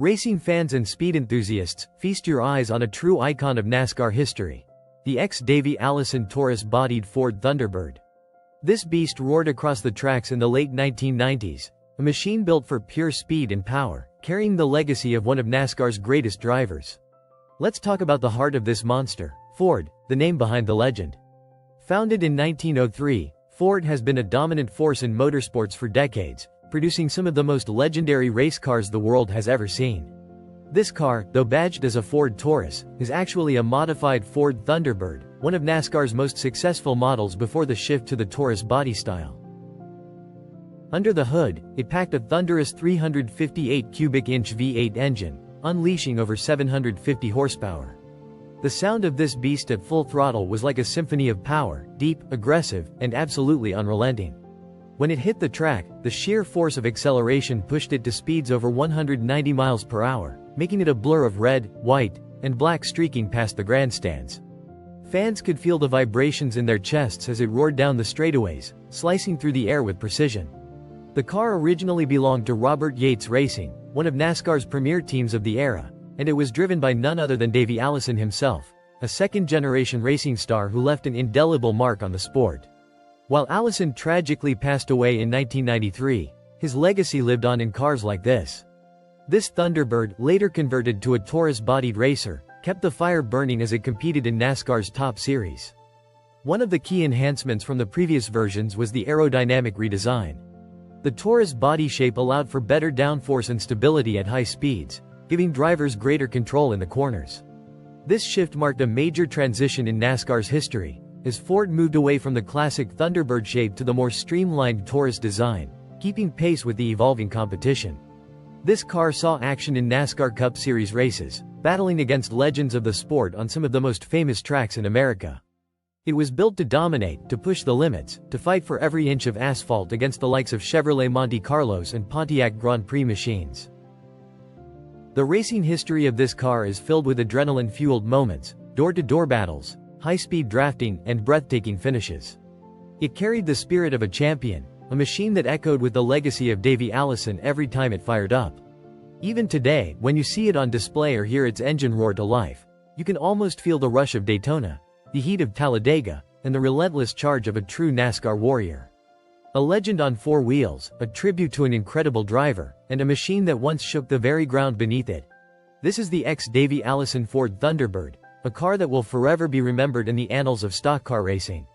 Racing fans and speed enthusiasts, feast your eyes on a true icon of NASCAR history. The ex-Davey Allison Taurus-Bodied Ford Thunderbird. This beast roared across the tracks in the late 1990s, a machine built for pure speed and power, carrying the legacy of one of NASCAR's greatest drivers. Let's talk about the heart of this monster, Ford, the name behind the legend. Founded in 1903, Ford has been a dominant force in motorsports for decades, producing some of the most legendary race cars the world has ever seen. This car, though badged as a Ford Taurus, is actually a modified Ford Thunderbird, one of NASCAR's most successful models before the shift to the Taurus body style. Under the hood, it packed a thunderous 358 cubic inch V8 engine, unleashing over 750 horsepower. The sound of this beast at full throttle was like a symphony of power, deep, aggressive, and absolutely unrelenting. When it hit the track, the sheer force of acceleration pushed it to speeds over 190 miles per hour, making it a blur of red, white, and black streaking past the grandstands. Fans could feel the vibrations in their chests as it roared down the straightaways, slicing through the air with precision. The car originally belonged to Robert Yates Racing, one of NASCAR's premier teams of the era, and it was driven by none other than Davey Allison himself, a second-generation racing star who left an indelible mark on the sport. While Allison tragically passed away in 1993, his legacy lived on in cars like this. This Thunderbird, later converted to a Taurus-bodied racer, kept the fire burning as it competed in NASCAR's top series. One of the key enhancements from the previous versions was the aerodynamic redesign. The Taurus body shape allowed for better downforce and stability at high speeds, giving drivers greater control in the corners. This shift marked a major transition in NASCAR's history, as Ford moved away from the classic Thunderbird shape to the more streamlined Taurus design, keeping pace with the evolving competition. This car saw action in NASCAR Cup Series races, battling against legends of the sport on some of the most famous tracks in America. It was built to dominate, to push the limits, to fight for every inch of asphalt against the likes of Chevrolet Monte Carlos and Pontiac Grand Prix machines. The racing history of this car is filled with adrenaline-fueled moments, door-to-door battles, high-speed drafting, and breathtaking finishes. It carried the spirit of a champion, a machine that echoed with the legacy of Davey Allison every time it fired up. Even today, when you see it on display or hear its engine roar to life, you can almost feel the rush of Daytona, the heat of Talladega, and the relentless charge of a true NASCAR warrior. A legend on four wheels, a tribute to an incredible driver, and a machine that once shook the very ground beneath it. This is the ex-Davey Allison Ford Thunderbird, a car that will forever be remembered in the annals of stock car racing.